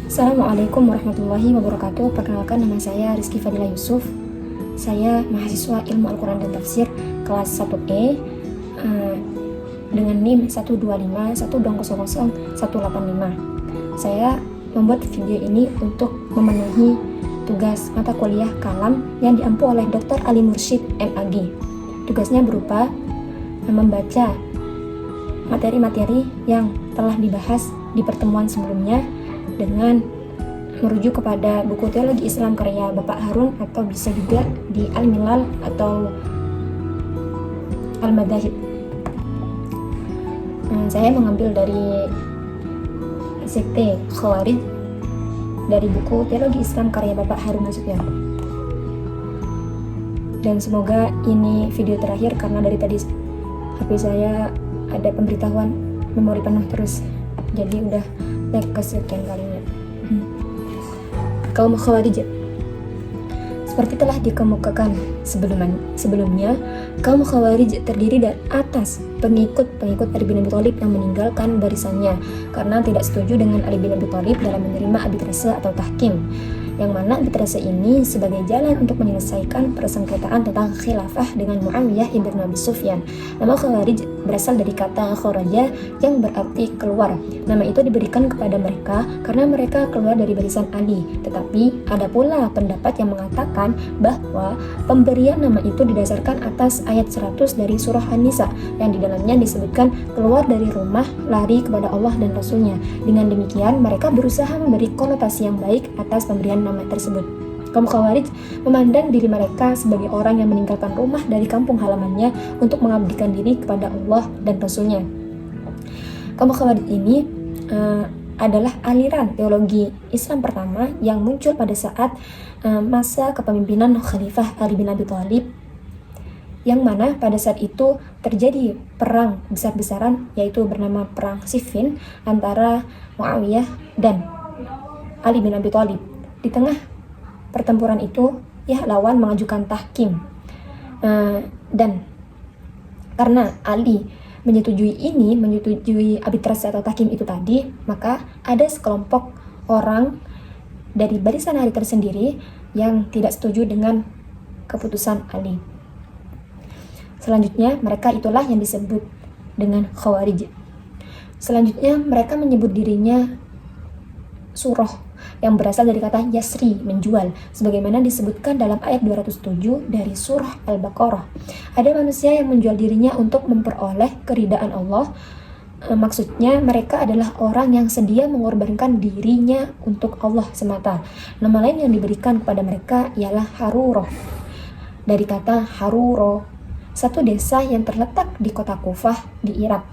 Assalamualaikum warahmatullahi wabarakatuh. Perkenalkan, nama saya Rizky Fadila Yusuf. Saya mahasiswa Ilmu Al-Quran dan Tafsir kelas 1E dengan NIM 12512000185. Saya membuat video ini untuk memenuhi tugas mata kuliah kalam yang diampu oleh Dr. Ali Mursyid MAG. Tugasnya berupa membaca materi-materi yang telah dibahas di pertemuan sebelumnya dengan merujuk kepada buku Teologi Islam karya Bapak Harun, atau bisa juga di Al-Milal atau Al-Madahib. Saya mengambil dari sekte Khawarij dari buku Teologi Islam karya Bapak Harun Nasution. Dan semoga ini video terakhir, karena dari tadi HP saya ada pemberitahuan memori penuh terus, jadi udah kesekian kalinya. Kaum Khawarij. Seperti telah dikemukakan sebelumnya, kaum Khawarij terdiri dari atas pengikut Ali bin Abi Thalib yang meninggalkan barisannya karena tidak setuju dengan Ali bin Abi Thalib dalam menerima arbitrase atau tahkim, yang mana arbitrase ini sebagai jalan untuk menyelesaikan persengketaan tentang khilafah dengan Muawiyah ibn Abi Sufyan. Nama Khawarij berasal dari kata kharaja yang berarti keluar. Nama itu diberikan kepada mereka karena mereka keluar dari barisan Ali. Tetapi ada pula pendapat yang mengatakan bahwa pemberian nama itu didasarkan atas ayat 100 dari surah An-Nisa yang di dalamnya disebutkan keluar dari rumah, lari kepada Allah dan Rasulnya. Dengan demikian mereka berusaha memberi konotasi yang baik atas pemberian nama tersebut. Kaum Khawarij memandang diri mereka sebagai orang yang meninggalkan rumah dari kampung halamannya untuk mengabdikan diri kepada Allah dan Rasulnya. Kaum Khawarij ini adalah aliran teologi Islam pertama yang muncul pada saat masa kepemimpinan Khalifah Ali bin Abi Thalib, yang mana pada saat itu terjadi perang besar-besaran, yaitu bernama Perang Siffin antara Muawiyah dan Ali bin Abi Thalib. Di tengah pertempuran itu, lawan mengajukan tahkim, dan karena Ali menyetujui arbitrase atau tahkim itu tadi, maka ada sekelompok orang dari barisan Ali tersendiri yang tidak setuju dengan keputusan Ali. Selanjutnya mereka itulah yang disebut dengan Khawarij. Selanjutnya mereka menyebut dirinya surah, yang berasal dari kata yasri, menjual, sebagaimana disebutkan dalam ayat 207 dari surah Al-Baqarah. Ada manusia yang menjual dirinya untuk memperoleh keridaan Allah. Maksudnya mereka adalah orang yang sedia mengorbankan dirinya untuk Allah semata. Nama lain yang diberikan kepada mereka ialah Haruro, dari kata Haruro, satu desa yang terletak di kota Kufah di Irak.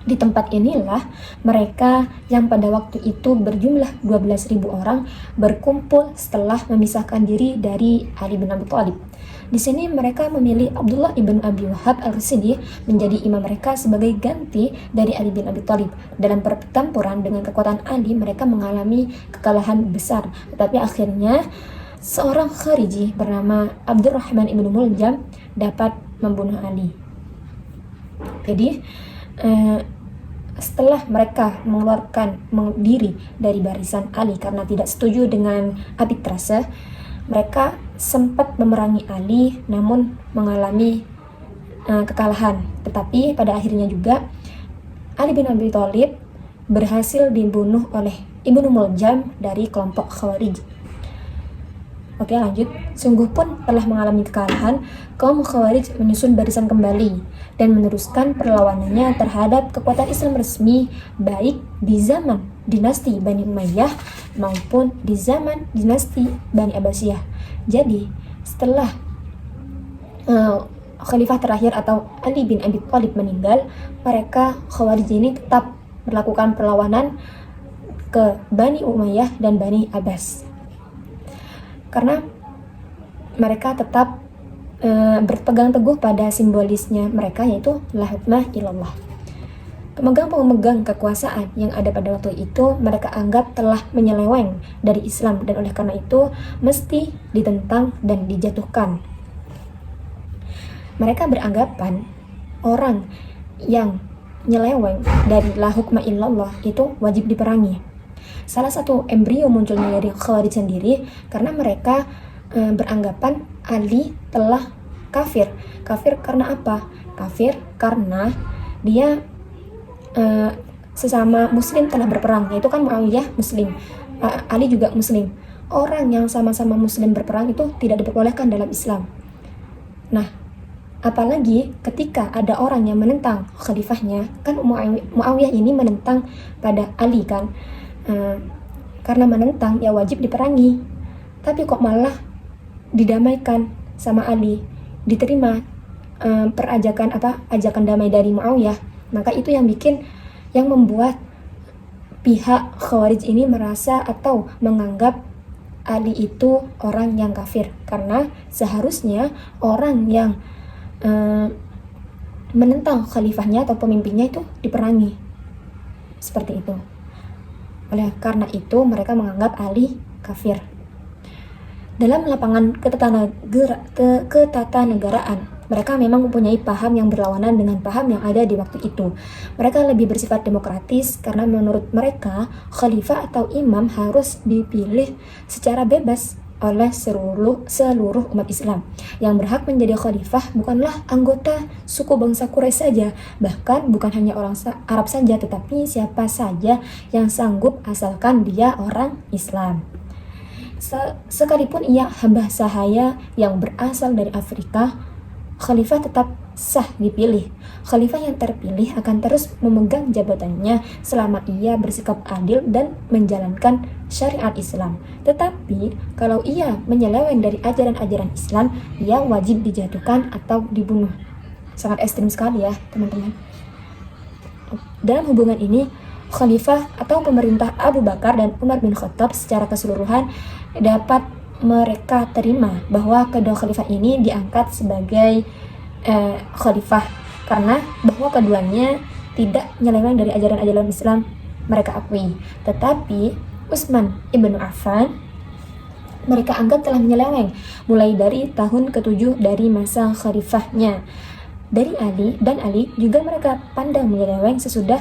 Di tempat inilah mereka yang pada waktu itu berjumlah 12.000 orang berkumpul setelah memisahkan diri dari Ali bin Abi Thalib. Di sini mereka memilih Abdullah ibn Abi Wahab al-Rasidi menjadi imam mereka sebagai ganti dari Ali bin Abi Thalib. Dalam pertempuran dengan kekuatan Ali, mereka mengalami kekalahan besar, tetapi akhirnya seorang Khariji bernama Abdurrahman ibn Muljam dapat membunuh Ali. Jadi setelah mereka mengeluarkan diri dari barisan Ali karena tidak setuju dengan arbitrase, mereka sempat memerangi Ali namun mengalami kekalahan. Tetapi pada akhirnya juga Ali bin Abi Thalib berhasil dibunuh oleh Ibnu Muljam dari kelompok Khawarij. Oke, lanjut. Sungguh pun telah mengalami kekalahan, kaum Khawarij menyusun barisan kembali dan meneruskan perlawanannya terhadap kekuatan Islam resmi, baik di zaman dinasti Bani Umayyah maupun di zaman dinasti Bani Abbasiyah. Jadi, setelah Khalifah terakhir atau Ali bin Abi Thalib meninggal, mereka Khawarij ini tetap melakukan perlawanan ke Bani Umayyah dan Bani Abbas, karena mereka tetap berpegang teguh pada simbolisnya mereka, yaitu la hukma illallah. Pemegang-pemegang kekuasaan yang ada pada waktu itu mereka anggap telah menyeleweng dari Islam, dan oleh karena itu mesti ditentang dan dijatuhkan. Mereka beranggapan orang yang nyeleweng dari la hukma illallah itu wajib diperangi. salah satu embrio munculnya dari Khawarij sendiri karena mereka beranggapan Ali telah kafir. Kafir karena apa? Kafir karena dia sesama muslim telah berperang, yaitu kan Muawiyah muslim, Ali juga muslim. Orang yang sama-sama muslim berperang itu tidak diperbolehkan dalam Islam. Nah, apalagi ketika ada orang yang menentang khalifahnya, kan Muawiyah ini menentang pada Ali kan, karena menentang ya wajib diperangi, tapi kok malah didamaikan sama Ali, diterima ajakan damai dari Muawiyah. Maka itu yang membuat pihak Khawarij ini merasa atau menganggap Ali itu orang yang kafir, karena seharusnya orang yang menentang khalifahnya atau pemimpinnya itu diperangi. Seperti itu. Oleh karena itu mereka menganggap Ali kafir. Dalam lapangan ketatanegaraan, mereka memang mempunyai paham yang berlawanan dengan paham yang ada di waktu itu. Mereka lebih bersifat demokratis karena menurut mereka khalifah atau imam harus dipilih secara bebas oleh seluruh umat Islam. Yang berhak menjadi khalifah bukanlah anggota suku bangsa Quraisy saja, bahkan bukan hanya orang Arab saja, tetapi siapa saja yang sanggup asalkan dia orang Islam. Sekalipun ia hamba sahaya yang berasal dari Afrika, khalifah tetap sah dipilih. Khalifah yang terpilih akan terus memegang jabatannya selama ia bersikap adil dan menjalankan syariat Islam. Tetapi kalau ia menyeleweng dari ajaran-ajaran Islam, ia wajib dijatuhkan atau dibunuh. Sangat ekstrim sekali ya teman-teman. Dalam hubungan ini, khalifah atau pemerintah Abu Bakar dan Umar bin Khattab secara keseluruhan dapat mereka terima bahwa kedua khalifah ini diangkat sebagai khalifah karena bahwa keduanya tidak menyeleweng dari ajaran-ajaran Islam mereka akui. Tetapi Utsman ibnu Affan mereka anggap telah menyeleweng mulai dari tahun ke-7 dari masa khalifahnya. Dari Ali juga mereka pandang menyeleweng sesudah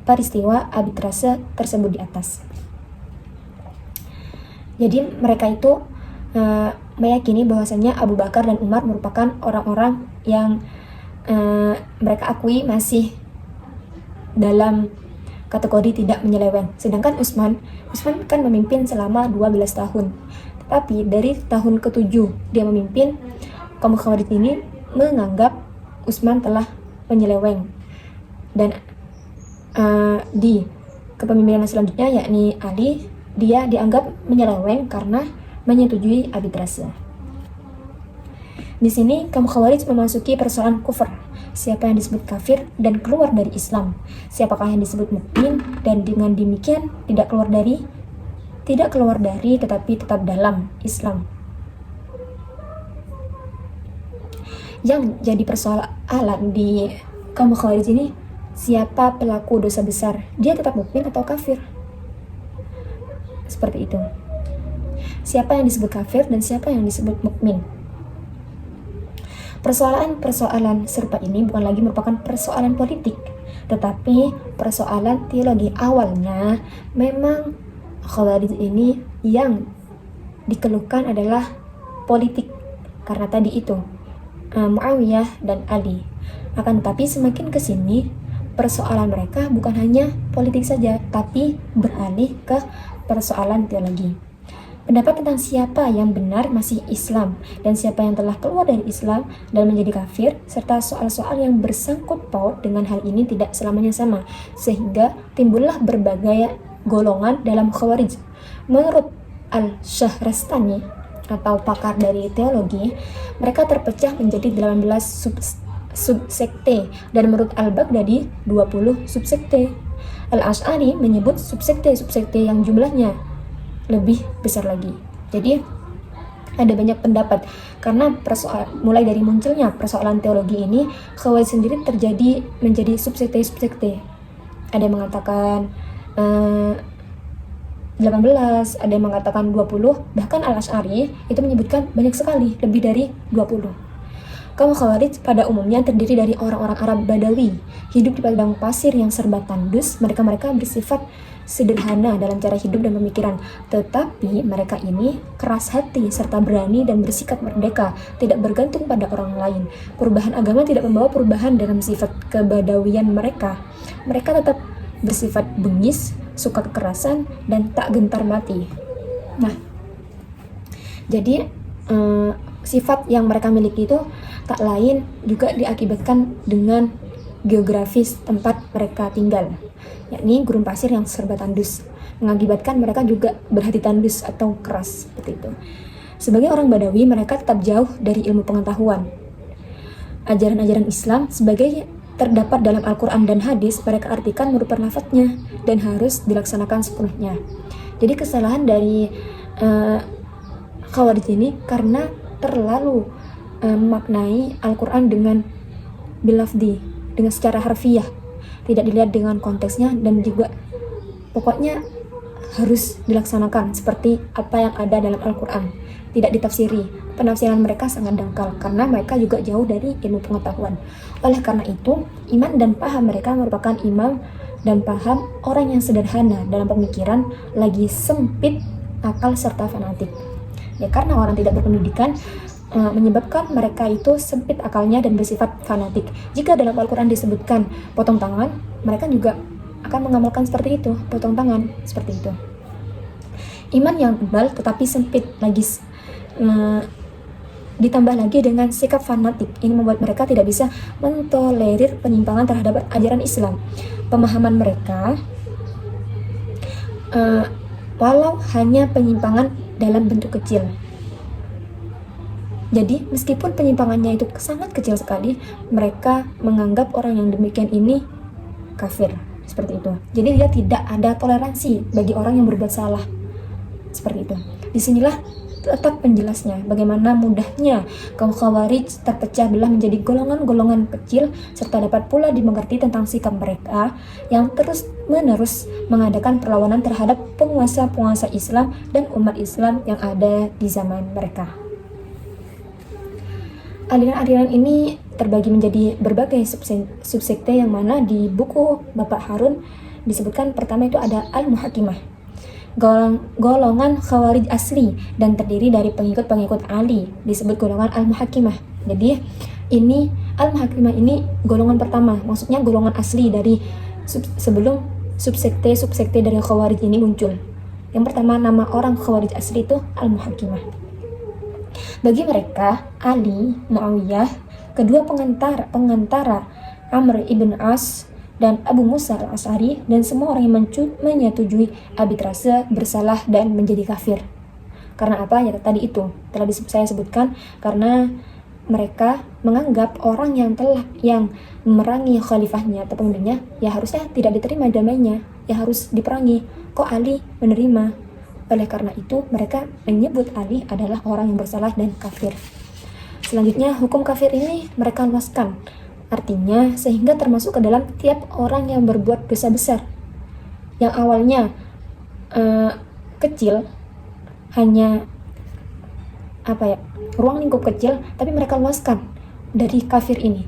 peristiwa arbitrase tersebut di atas. Jadi mereka itu meyakini bahwasanya Abu Bakar dan Umar merupakan orang-orang yang mereka akui masih dalam kategori tidak menyeleweng. Sedangkan Utsman kan memimpin selama 12 tahun. Tetapi dari tahun ke-7 dia memimpin, kaum Khawarij ini menganggap Utsman telah menyeleweng. Dan di kepemimpinan selanjutnya yakni Ali, dia dianggap menyeleweng karena menyetujui arbitrase. Di sini kaum Khawarij memasuki persoalan kufur. Siapa yang disebut kafir dan keluar dari Islam? Siapakah yang disebut mukmin dan dengan demikian tidak keluar dari tetapi tetap dalam Islam? Yang jadi persoalan di kaum Khawarij ini, siapa pelaku dosa besar? Dia tetap mukmin atau kafir? Seperti itu. Siapa yang disebut kafir dan siapa yang disebut mukmin? Persoalan serupa ini bukan lagi merupakan persoalan politik, tetapi persoalan teologi. Awalnya memang Khawarij ini yang dikeluhkan adalah politik karena tadi itu Muawiyah dan Ali. Akan tetapi semakin kesini persoalan mereka bukan hanya politik saja, tapi beralih ke persoalan teologi. Pendapat tentang siapa yang benar masih Islam dan siapa yang telah keluar dari Islam dan menjadi kafir, serta soal-soal yang bersangkut paut dengan hal ini tidak selamanya sama, sehingga timbullah berbagai golongan dalam Khawarij. Menurut Al-Syahrastani atau pakar dari teologi, mereka terpecah menjadi 18 subsekte dan menurut Al-Baghdadi 20 subsekte. Al-Asy'ari menyebut subsekte yang jumlahnya lebih besar lagi. Jadi ada banyak pendapat karena mulai dari munculnya persoalan teologi ini, Khawarij sendiri menjadi subsekte. Ada yang mengatakan 18, ada yang mengatakan 20, bahkan Al-Asy'ari itu menyebutkan banyak sekali, lebih dari 20. Kaum Khawarij pada umumnya terdiri dari orang-orang Arab Badawi, hidup di padang pasir yang serba tandus. Mereka bersifat sederhana dalam cara hidup dan pemikiran, tetapi mereka ini keras hati serta berani dan bersikap merdeka, tidak bergantung pada orang lain. Perubahan agama tidak membawa perubahan dalam sifat kebadawian mereka. Mereka tetap bersifat bengis, suka kekerasan, dan tak gentar mati. Nah, jadi sifat yang mereka miliki itu tak lain juga diakibatkan dengan geografis tempat mereka tinggal, yakni gurun pasir yang serba tandus, mengakibatkan mereka juga berhati tandus atau keras seperti itu. Sebagai orang Badawi, mereka tetap jauh dari ilmu pengetahuan. Ajaran-ajaran Islam sebagai terdapat dalam Al-Quran dan hadis, mereka artikan merupakan lafadznya dan harus dilaksanakan sepenuhnya. Jadi kesalahan dari Khawarij ini karena terlalu memaknai Al-Quran dengan bilafdi, dengan secara harfiah, tidak dilihat dengan konteksnya, dan juga pokoknya harus dilaksanakan seperti apa yang ada dalam Al-Quran, tidak ditafsiri. Penafsiran mereka sangat dangkal karena mereka juga jauh dari ilmu pengetahuan. Oleh karena itu, iman dan paham mereka merupakan iman dan paham orang yang sederhana dalam pemikiran, lagi sempit akal serta fanatik. Ya, karena orang tidak berpendidikan menyebabkan mereka itu sempit akalnya dan bersifat fanatik. Jika dalam Al-Quran disebutkan potong tangan, mereka juga akan mengamalkan seperti itu, potong tangan seperti itu. Iman yang tebal tetapi sempit lagi ditambah lagi dengan sikap fanatik, ini membuat mereka tidak bisa mentolerir penyimpangan terhadap ajaran Islam. Pemahaman mereka walau hanya penyimpangan dalam bentuk kecil. Jadi meskipun penyimpangannya itu sangat kecil sekali, mereka menganggap orang yang demikian ini kafir, seperti itu. Jadi dia tidak ada toleransi bagi orang yang berbuat salah, seperti itu. Disinilah letak penjelasnya bagaimana mudahnya kaum Khawarij terpecah belah menjadi golongan-golongan kecil, serta dapat pula dimengerti tentang sikap mereka yang terus-menerus mengadakan perlawanan terhadap penguasa-penguasa Islam dan umat Islam yang ada di zaman mereka. Aliran-aliran ini terbagi menjadi berbagai subsekte, yang mana di buku Bapak Harun disebutkan pertama itu ada Al-Muhakimah, golongan Khawarij asli dan terdiri dari pengikut-pengikut Ali, disebut golongan Al-Muhakimah. Jadi ini Al-Muhakimah ini golongan pertama, maksudnya golongan asli dari sebelum subsekte dari Khawarij ini muncul. Yang pertama, nama orang Khawarij asli itu Al-Muhakimah. Bagi mereka, Ali, Muawiyah, kedua pengantara Amr ibn As dan Abu Musa al-Asy'ari, dan semua orang yang menyetujui arbitrase bersalah dan menjadi kafir. Karena apa? Ya tadi itu telah saya sebutkan, karena mereka menganggap orang yang memerangi khalifahnya atau pemimpinnya, ya harusnya tidak diterima damainya, ya harus diperangi. Kok Ali menerima? Oleh karena itu mereka menyebut Ali adalah orang yang bersalah dan kafir. Selanjutnya, hukum kafir ini mereka luaskan, artinya sehingga termasuk ke dalam tiap orang yang berbuat dosa besar, yang awalnya kecil, hanya ruang lingkup kecil, tapi mereka luaskan dari kafir ini.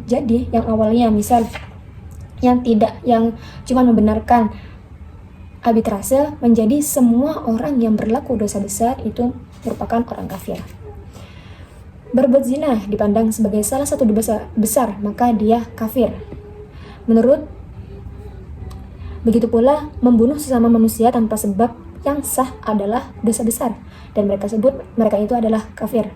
Jadi yang awalnya misal yang cuma membenarkan arbitrase, menjadi semua orang yang berlaku dosa besar itu merupakan orang kafir. Berbuat zina dipandang sebagai salah satu dosa besar, maka dia kafir. Begitu pula membunuh sesama manusia tanpa sebab yang sah adalah dosa besar, dan mereka sebut mereka itu adalah kafir.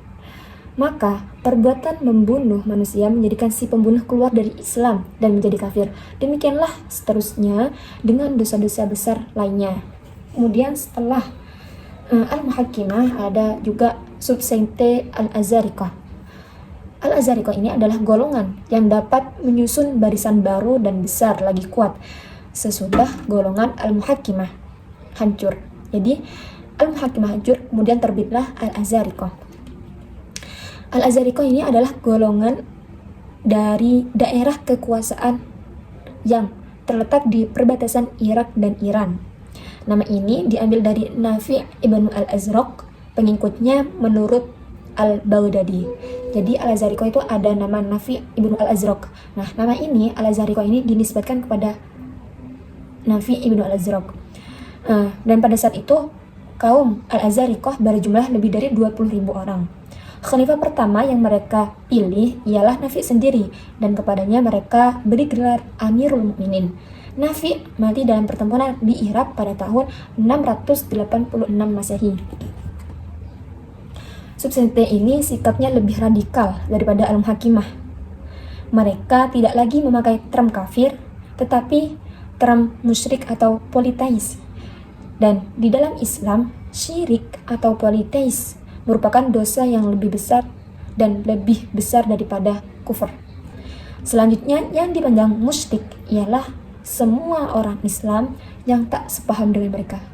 Maka perbuatan membunuh manusia menjadikan si pembunuh keluar dari Islam dan menjadi kafir. Demikianlah seterusnya dengan dosa-dosa besar lainnya. Kemudian setelah Al-Muhakimah ada juga subsekte Al-Azariqah. Al-Azariqah ini adalah golongan yang dapat menyusun barisan baru dan besar lagi kuat sesudah golongan Al-Muhakimah hancur. Jadi Al-Muhakimah hancur, kemudian terbitlah Al-Azariqah. Al-Azariqah ini adalah golongan dari daerah kekuasaan yang terletak di perbatasan Irak dan Iran. Nama ini diambil dari Nafi' ibn al-Azraq, pengikutnya menurut Al-Baghdadi. Jadi Al-Azariqah itu ada nama Nafi' ibn al-Azraq. Nah, nama ini Al-Azariqah ini dinisbatkan kepada Nafi' ibn al-Azraq. Dan pada saat itu kaum Al-Azariqah berjumlah lebih dari 20.000 orang. Khalifah pertama yang mereka pilih ialah Nafi sendiri, dan kepadanya mereka beri gelar Amirul Mukminin. Nafi mati dalam pertempuran di Irak pada tahun 686 Masehi. Subsekte ini sikapnya lebih radikal daripada Al-Muhakimah. Mereka tidak lagi memakai term kafir, tetapi term musyrik atau politeis. Dan di dalam Islam, syirik atau politeis merupakan dosa yang lebih besar dan lebih besar daripada kufur. Selanjutnya yang dipandang musyrik ialah semua orang Islam yang tak sepaham dengan mereka.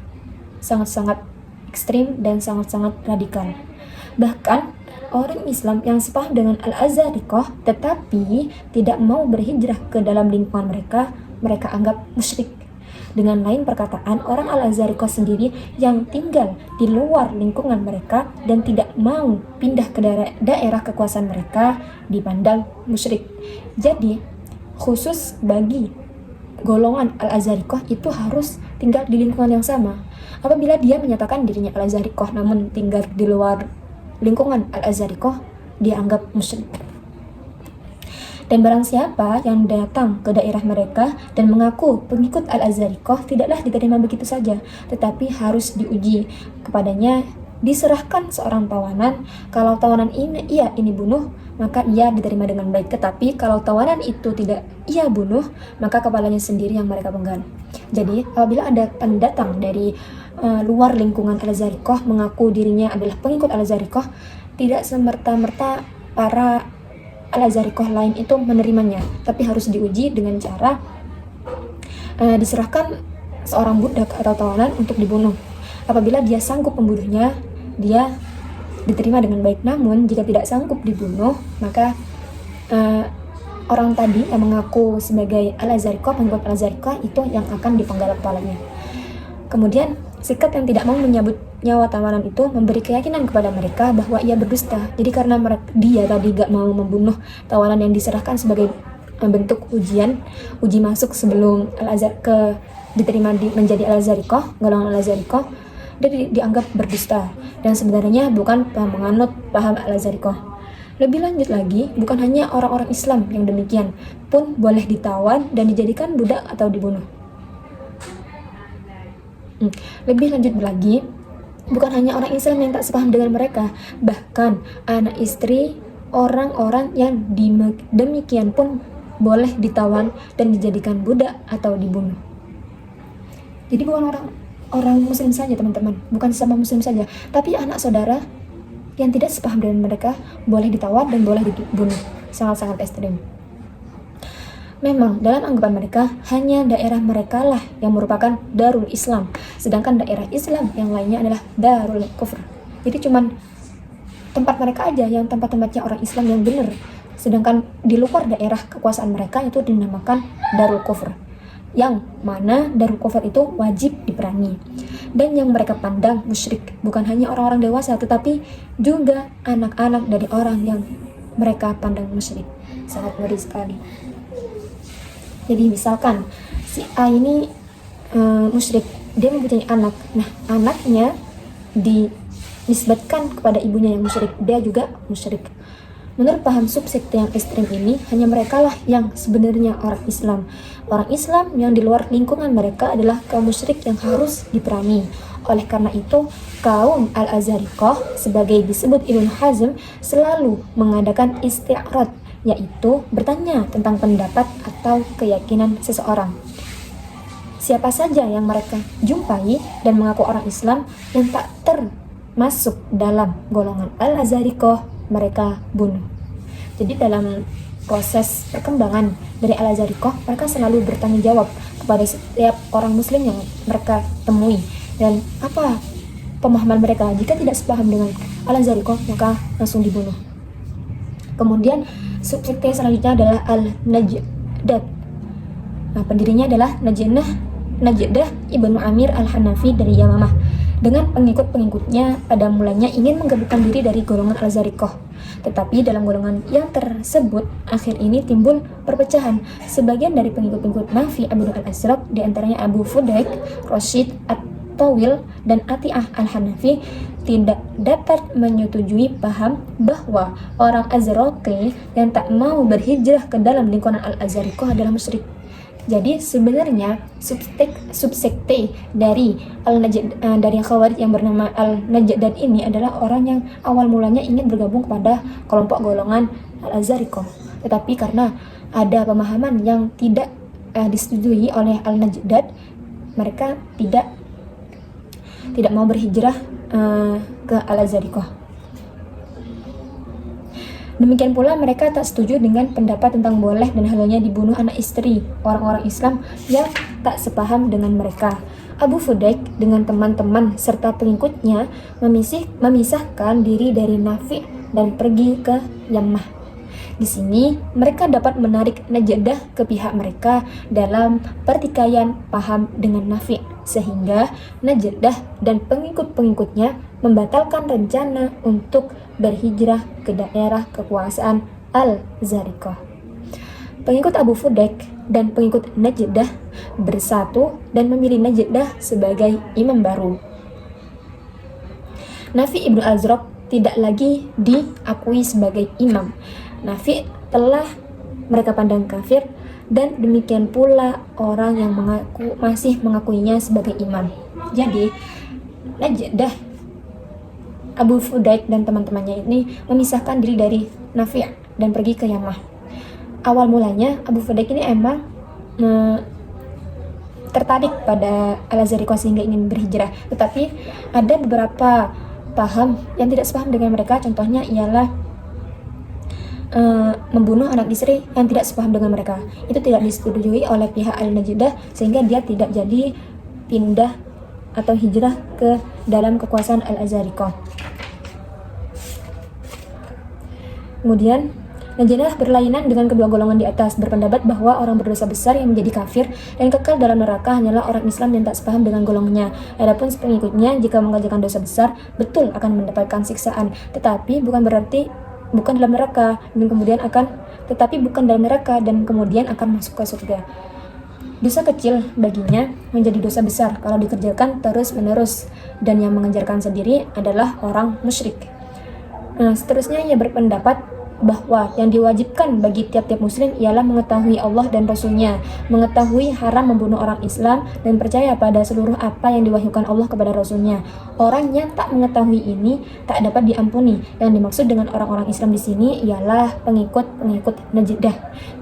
Sangat-sangat ekstrim dan sangat-sangat radikal. Bahkan orang Islam yang sepaham dengan Al-Azariqah tetapi tidak mau berhijrah ke dalam lingkungan mereka, mereka anggap musyrik. Dengan lain perkataan, orang Al-Azariqah sendiri yang tinggal di luar lingkungan mereka dan tidak mau pindah ke daerah kekuasaan mereka dipandang musyrik. Jadi, khusus bagi golongan Al-Azariqah itu harus tinggal di lingkungan yang sama. Apabila dia menyatakan dirinya Al-Azariqah namun tinggal di luar lingkungan Al-Azariqah, dia anggap musyrik. Dan barang siapa yang datang ke daerah mereka dan mengaku pengikut Al-Azariqah tidaklah diterima begitu saja, tetapi harus diuji. Kepadanya diserahkan seorang tawanan. Kalau tawanan ini bunuh, maka ia diterima dengan baik. Tetapi kalau tawanan itu tidak ia bunuh, maka kepalanya sendiri yang mereka penggal. Jadi apabila ada pendatang dari luar lingkungan Al-Azariqah mengaku dirinya adalah pengikut Al-Azariqah, tidak semerta-merta para Al-Azariqah lain itu menerimanya, tapi harus diuji dengan cara diserahkan seorang budak atau tawanan untuk dibunuh. Apabila dia sanggup membunuhnya, dia diterima dengan baik. Namun jika tidak sanggup dibunuh, maka orang tadi yang mengaku sebagai Al-Azariqah, pengikut Al-Azariqah itu yang akan dipenggal kepalanya. Kemudian sikap yang tidak mau menyabut nyawa tawanan itu memberi keyakinan kepada mereka bahwa ia berdusta. Jadi karena dia tadi gak mau membunuh tawanan yang diserahkan sebagai bentuk uji masuk sebelum diterima menjadi Al-Azariqah, golongan Al-Azariqah, dia dianggap berdusta dan sebenarnya bukan penganut paham Al-Azariqah. Lebih lanjut lagi, bukan hanya orang-orang Islam yang demikian pun boleh ditawan dan dijadikan budak atau dibunuh. Lebih lanjut lagi, bukan hanya orang Islam yang tak sepaham dengan mereka, bahkan anak istri orang-orang yang demikian pun boleh ditawan dan dijadikan budak atau dibunuh. Jadi bukan orang muslim saja teman-teman, bukan sesama muslim saja, tapi anak saudara yang tidak sepaham dengan mereka boleh ditawan dan boleh dibunuh. Sangat-sangat ekstrim. Memang dalam anggapan mereka hanya daerah mereka lah yang merupakan Darul Islam, sedangkan daerah Islam yang lainnya adalah Darul Kufr. Jadi cuman tempat mereka aja yang tempat-tempatnya orang Islam yang benar, sedangkan di luar daerah kekuasaan mereka itu dinamakan Darul Kufr, yang mana Darul Kufr itu wajib diperangi. Dan yang mereka pandang musyrik bukan hanya orang-orang dewasa, tetapi juga anak-anak dari orang yang mereka pandang musyrik. Sangat ngeri sekali. Jadi misalkan si A ini musyrik, dia mempunyai anak. Nah, anaknya dinisbatkan kepada ibunya yang musyrik, dia juga musyrik. Menurut paham subsekte yang ekstrem ini, hanya mereka lah yang sebenarnya orang Islam. Orang Islam yang di luar lingkungan mereka adalah kaum musyrik yang harus diperangi. Oleh karena itu, kaum Al-Azariqah sebagai disebut Ibnu Hazm selalu mengadakan isti'rad, yaitu bertanya tentang pendapat atau keyakinan seseorang. Siapa saja yang mereka jumpai dan mengaku orang Islam yang tak termasuk dalam golongan Al-Azariqah, mereka bunuh. Jadi dalam proses perkembangan dari Al-Azariqah, mereka selalu bertanggung jawab kepada setiap orang muslim yang mereka temui. Dan apa pemahaman mereka? Jika tidak sepaham dengan Al-Azariqah, maka langsung dibunuh. Kemudian subsekte selanjutnya adalah Al-Najdah. Nah, pendirinya adalah Najdah Ibnu Amir Al-Hanafi dari Yamamah. Dengan pengikut-pengikutnya pada mulanya ingin menggabungkan diri dari golongan Al-Azariqah. Tetapi dalam golongan yang tersebut akhir ini timbul perpecahan. Sebagian dari pengikut-pengikut Nafi Abdul Al-Azraq, di antaranya Abu Fudaik, Rashid Mutawil dan Atiyah Al-Hanafi tidak dapat menyetujui paham bahwa orang Azraqi yang tak mau berhijrah ke dalam lingkungan Al-Azariqah adalah musyrik. Jadi sebenarnya subsekte dari dari Khawarij yang bernama Al-Najdan ini adalah orang yang awal mulanya ingin bergabung kepada kelompok golongan Al-Azariqah, tetapi karena ada pemahaman yang tidak disetujui oleh Al-Najdan, mereka tidak mau berhijrah ke Al-Azariqah. Demikian pula mereka tak setuju dengan pendapat tentang boleh dan halalnya dibunuh anak istri orang-orang Islam yang tak sepaham dengan mereka. Abu Fudaik dengan teman-teman serta pengikutnya memisahkan diri dari Nafi' dan pergi ke Yammah. Di sini mereka dapat menarik Najdah ke pihak mereka dalam pertikaian paham dengan Nafi', sehingga Najdah dan pengikut-pengikutnya membatalkan rencana untuk berhijrah ke daerah kekuasaan Al-Zariqah. Pengikut Abu Fudaik dan pengikut Najdah bersatu dan memilih Najdah sebagai imam baru. Nafi' ibnu Azraq tidak lagi diakui sebagai imam. Nafi' telah mereka pandang kafir, dan demikian pula orang yang masih mengakuinya sebagai imam. Jadi Najdah, Abu Fudaik dan teman-temannya ini memisahkan diri dari Nafi' dan pergi ke Yammah. Awal mulanya Abu Fudaik ini emang tertarik pada Al-Azariqah sehingga ingin berhijrah, tetapi ada beberapa paham yang tidak sepaham dengan mereka. Contohnya ialah membunuh anak istri yang tidak sepaham dengan mereka. Itu tidak disetujui oleh pihak Al-Najdah, sehingga dia tidak jadi pindah atau hijrah ke dalam kekuasaan Al-Azariqah. Kemudian Najdah berlainan dengan kedua golongan di atas, berpendapat bahwa orang berdosa besar yang menjadi kafir dan kekal dalam neraka hanyalah orang Islam yang tak sepaham dengan golongannya. Adapun pengikutnya jika mengerjakan dosa besar, betul akan mendapatkan siksaan, tetapi bukan dalam neraka dan kemudian akan masuk ke surga. Dosa kecil baginya menjadi dosa besar kalau dikerjakan terus-menerus, dan yang mengejarkan sendiri adalah orang musyrik. Seterusnya ia berpendapat bahwa yang diwajibkan bagi tiap-tiap muslim ialah mengetahui Allah dan Rasul-Nya, mengetahui haram membunuh orang Islam, dan percaya pada seluruh apa yang diwahyukan Allah kepada Rasul-Nya. Orang yang tak mengetahui ini tak dapat diampuni. Yang dimaksud dengan orang-orang Islam di sini ialah pengikut Najdah.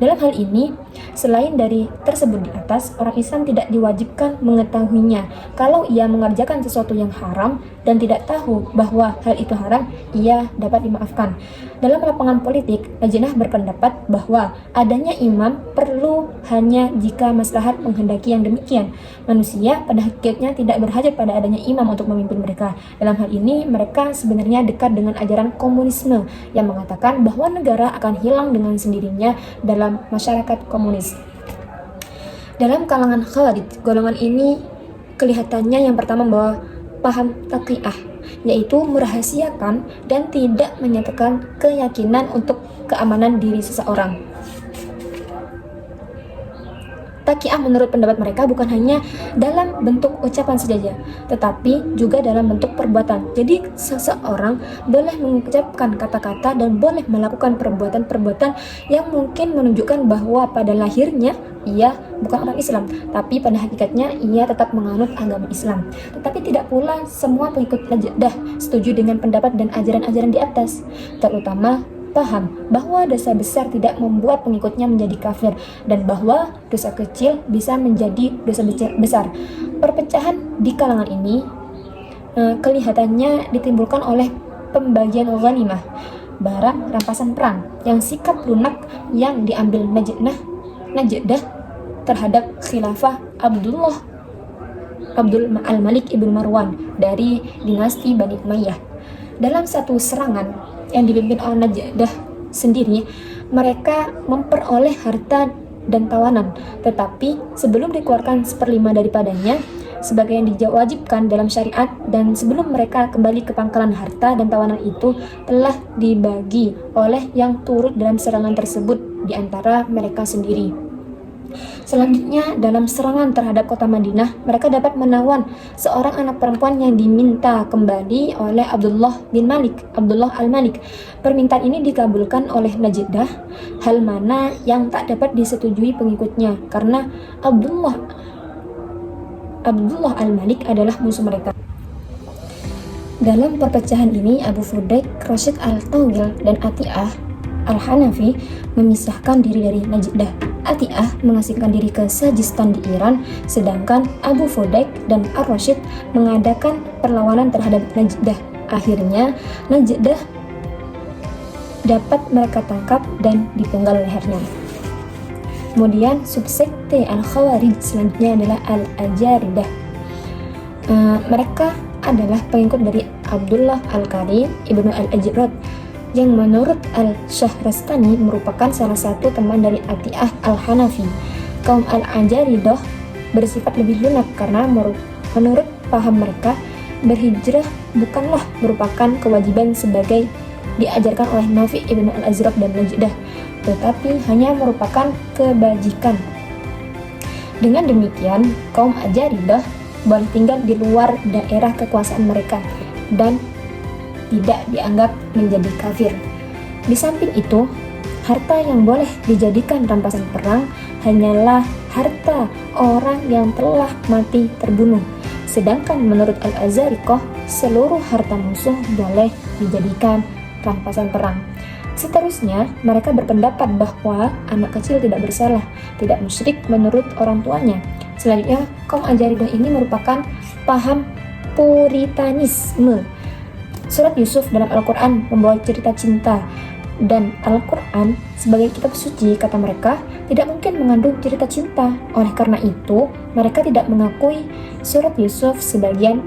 Dalam hal ini, selain dari tersebut di atas, orang Islam tidak diwajibkan mengetahuinya. Kalau ia mengerjakan sesuatu yang haram dan tidak tahu bahwa hal itu haram, ia dapat dimaafkan. Dalam lapangan politik, Najdah berpendapat bahwa adanya imam perlu hanya jika maslahat menghendaki yang demikian. Manusia pada hakikatnya tidak berhajat pada adanya imam untuk memimpin mereka. Dalam hal ini, mereka sebenarnya dekat dengan ajaran komunisme yang mengatakan bahwa negara akan hilang dengan sendirinya dalam masyarakat komunis. Dalam kalangan Khawarij, golongan ini kelihatannya yang pertama membawa paham taqiyah, yaitu merahasiakan dan tidak menyatakan keyakinan untuk keamanan diri seseorang. Taqiyah menurut pendapat mereka bukan hanya dalam bentuk ucapan saja, tetapi juga dalam bentuk perbuatan. Jadi seseorang boleh mengucapkan kata-kata dan boleh melakukan perbuatan-perbuatan yang mungkin menunjukkan bahwa pada lahirnya ia bukan orang Islam, tapi pada hakikatnya ia tetap menganut agama Islam. Tetapi tidak pula semua pengikut Najdah setuju dengan pendapat dan ajaran-ajaran di atas, terutama paham bahwa dosa besar tidak membuat pengikutnya menjadi kafir, dan bahwa dosa kecil bisa menjadi dosa besar. Perpecahan di kalangan ini kelihatannya ditimbulkan oleh pembagian ghanimah, barang rampasan perang, yang sikap lunak yang diambil Najdah terhadap khilafah Abdul al-Malik ibn Marwan dari dinasti Bani Umayyah. Dalam satu serangan yang dipimpin oleh Najdah sendiri, mereka memperoleh harta dan tawanan, tetapi sebelum dikeluarkan 1/5 daripadanya sebagai yang diwajibkan dalam syariat, dan sebelum mereka kembali ke pangkalan, harta dan tawanan itu telah dibagi oleh yang turut dalam serangan tersebut di antara mereka sendiri. Selanjutnya, dalam serangan terhadap kota Madinah, mereka dapat menawan seorang anak perempuan yang diminta kembali oleh Abdullah al-Malik. Permintaan ini dikabulkan oleh Najdah, hal mana yang tak dapat disetujui pengikutnya karena Abdullah al-Malik adalah musuh mereka. Dalam perpecahan ini, Abu Fudaik, Rashid al-Tawil, dan Ati'ah al-Hanafi memisahkan diri dari Najdah. Ati'ah mengasingkan diri ke Sajistan di Iran, sedangkan Abu Fudaik dan Ar-Rashid mengadakan perlawanan terhadap Najdah. Akhirnya, Najdah dapat mereka tangkap dan dipenggal lehernya. Kemudian, subsekte Al-Khawarij selanjutnya adalah Al-Ajaridah. Mereka adalah pengikut dari Abdullah Al-Karim Ibnu Al-Ajrad yang menurut Al-Syahrastani merupakan salah satu teman dari Ati'ah Al-Hanafi. Kaum Al-Ajaridah bersifat lebih lunak karena menurut paham mereka, berhijrah bukanlah merupakan kewajiban sebagai diajarkan oleh Nafi' Ibnu Al-Azraq dan Najdah, tetapi hanya merupakan kebajikan. Dengan demikian, kaum Ajaridah boleh tinggal di luar daerah kekuasaan mereka dan tidak dianggap menjadi kafir. Di samping itu, harta yang boleh dijadikan rampasan perang hanyalah harta orang yang telah mati terbunuh. Sedangkan menurut Al-Azariqah, seluruh harta musuh boleh dijadikan rampasan perang. Seterusnya, mereka berpendapat bahwa anak kecil tidak bersalah, tidak musyrik menurut orang tuanya. Selanjutnya, kaum Ajaridah ini merupakan paham Puritanisme. Surat Yusuf dalam Al-Quran membawa cerita cinta, dan Al-Quran sebagai kitab suci, kata mereka, tidak mungkin mengandung cerita cinta. Oleh karena itu, mereka tidak mengakui surat Yusuf sebagai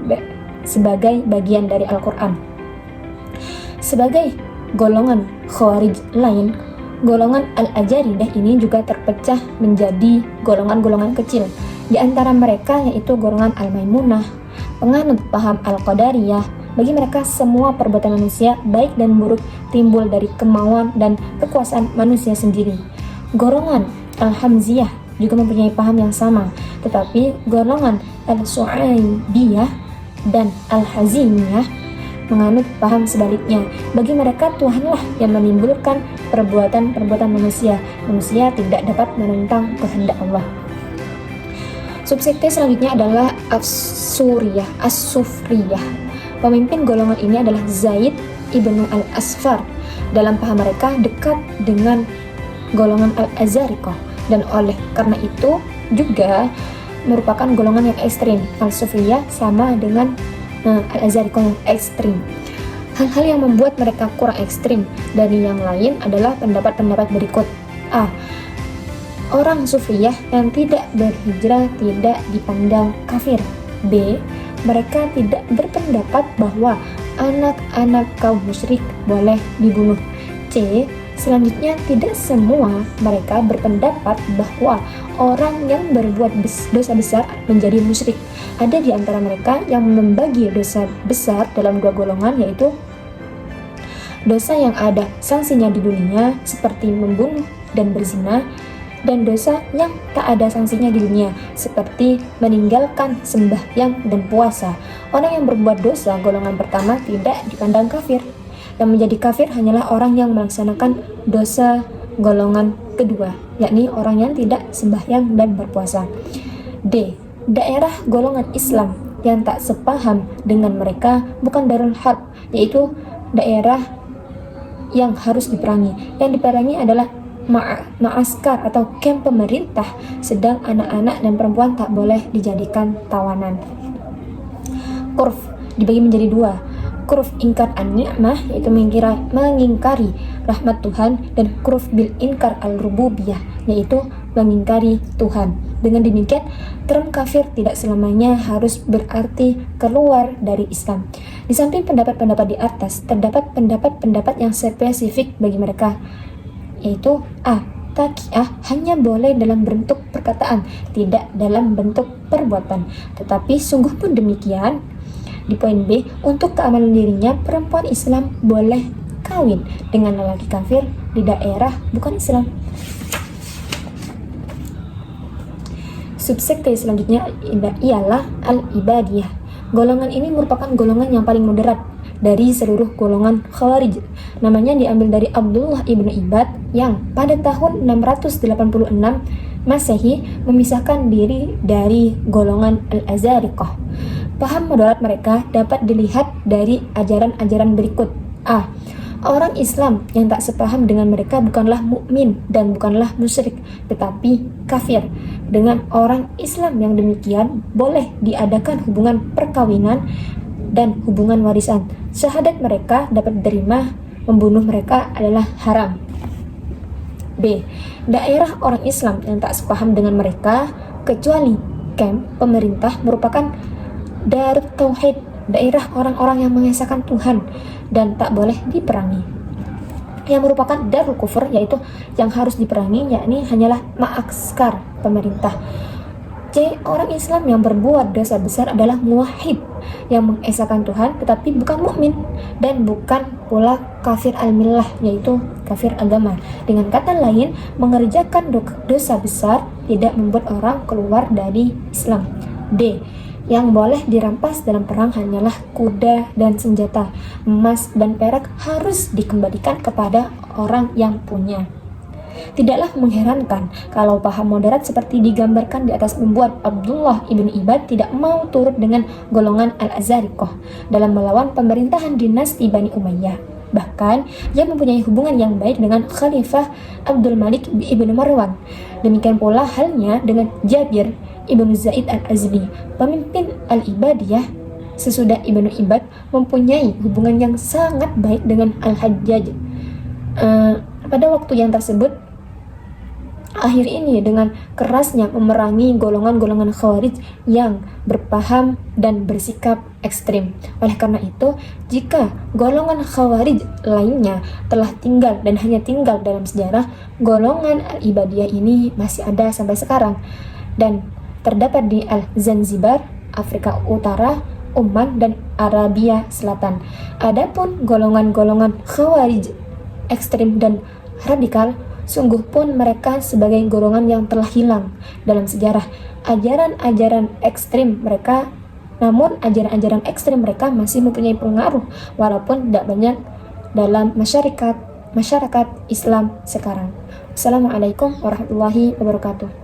bagian dari Al-Quran. Sebagai golongan Khawarij lain, golongan Al-Ajaridah ini juga terpecah menjadi golongan-golongan kecil. Di antara mereka yaitu golongan Al-Maimunah, penganut paham Al-Qadariyah. Bagi mereka, semua perbuatan manusia, baik dan buruk, timbul dari kemauan dan kekuasaan manusia sendiri. Golongan Al-Hamziyah juga mempunyai paham yang sama, tetapi golongan Al-Su'aibiyah dan Al-Hazimiyah menganut paham sebaliknya. Bagi mereka, Tuhanlah yang menimbulkan perbuatan-perbuatan manusia. Manusia tidak dapat menentang kehendak Allah. Subsekte selanjutnya adalah As-Sufriyah. Pemimpin golongan ini adalah Zaid ibnu al-Asfar. Dalam paham mereka dekat dengan golongan Al-Azariqah, dan oleh karena itu juga merupakan golongan yang ekstrim. Al-Sufriyah sama dengan Al-Azariqah yang ekstrim. Hal-hal yang membuat mereka kurang ekstrim dari yang lain adalah pendapat-pendapat berikut. A. Orang Sufriyah yang tidak berhijrah tidak dipandang kafir. B. Mereka tidak berpendapat bahwa anak-anak kaum musyrik boleh dibunuh. C. Selanjutnya, tidak semua mereka berpendapat bahwa orang yang berbuat dosa besar menjadi musyrik. Ada di antara mereka yang membagi dosa besar dalam dua golongan, yaitu dosa yang ada sanksinya di dunia seperti membunuh dan berzina, dan dosa yang tak ada sanksinya di dunia seperti meninggalkan sembahyang dan puasa. Orang yang berbuat dosa golongan pertama tidak dipandang kafir. Yang menjadi kafir hanyalah orang yang melaksanakan dosa golongan kedua, yakni orang yang tidak sembahyang dan berpuasa. D. Daerah golongan Islam yang tak sepaham dengan mereka bukan Darul Harb, yaitu daerah yang harus diperangi. Yang diperangi adalah ma'askar atau kamp pemerintah, sedang anak-anak dan perempuan tak boleh dijadikan tawanan. Kurf dibagi menjadi dua. Kurf ingkar an-ni'mah, yaitu mengingkari rahmat Tuhan, dan kurf bil inkar al-rububiyah, yaitu mengingkari Tuhan. Dengan demikian, term kafir tidak selamanya harus berarti keluar dari Islam. Di samping pendapat-pendapat di atas, terdapat pendapat-pendapat yang spesifik bagi mereka, yaitu A. Taqiyah hanya boleh dalam bentuk perkataan, tidak dalam bentuk perbuatan. Tetapi sungguh pun demikian. Di poin B, untuk keamanan dirinya, perempuan Islam boleh kawin dengan lelaki kafir di daerah bukan Islam. Subsekte selanjutnya ialah Al-Ibadiyah. Golongan ini merupakan golongan yang paling moderat dari seluruh golongan Khawarij. Namanya diambil dari Abdullah ibnu Ibad yang pada tahun 686 Masehi memisahkan diri dari golongan Al-Azariqah. Paham moderat mereka dapat dilihat dari ajaran-ajaran berikut. A. Orang Islam yang tak sepaham dengan mereka bukanlah mukmin dan bukanlah musyrik, tetapi kafir. Dengan orang Islam yang demikian boleh diadakan hubungan perkawinan dan hubungan warisan. Syahadat mereka dapat diterima, membunuh mereka adalah haram. B. Daerah orang Islam yang tak sepaham dengan mereka kecuali kamp pemerintah merupakan Darut Tauhid, daerah orang-orang yang mengesahkan Tuhan dan tak boleh diperangi. Yang merupakan Darul Kufur, yaitu yang harus diperangi, yakni hanyalah ma'askar pemerintah. C. Orang Islam yang berbuat dosa besar adalah muwahhid, yang mengesahkan Tuhan tetapi bukan mukmin dan bukan pula kafir al-millah, yaitu kafir agama. Dengan kata lain, mengerjakan dosa besar tidak membuat orang keluar dari Islam. D. Yang boleh dirampas dalam perang hanyalah kuda dan senjata. Emas dan perak harus dikembalikan kepada orang yang punya. Tidaklah mengherankan kalau paham moderat seperti digambarkan di atas membuat Abdullah ibn Ibad tidak mau turut dengan golongan Al-Azariqah dalam melawan pemerintahan dinasti Bani Umayyah. Bahkan, ia mempunyai hubungan yang baik dengan Khalifah Abdul Malik ibn Marwan. Demikian pula halnya dengan Jabir ibn Zaid al-Azli, pemimpin Al-Ibadiyah. Sesudah Ibnu Ibad mempunyai hubungan yang sangat baik dengan Al-Hajjaj. Pada waktu yang tersebut, akhir ini dengan kerasnya memerangi golongan-golongan Khawarij yang berpaham dan bersikap ekstrim. Oleh karena itu, jika golongan Khawarij lainnya telah tinggal dan hanya tinggal dalam sejarah, golongan Al-Ibadiyah ini masih ada sampai sekarang dan terdapat di Al-Zanzibar, Afrika Utara, Oman, dan Arabia Selatan. Adapun golongan-golongan Khawarij ekstrim dan radikal, sungguh pun mereka sebagai golongan yang telah hilang dalam sejarah. Ajaran-ajaran ekstrim mereka, namun ajaran-ajaran ekstrim mereka masih mempunyai pengaruh walaupun tidak banyak dalam masyarakat Islam sekarang. Assalamualaikum warahmatullahi wabarakatuh.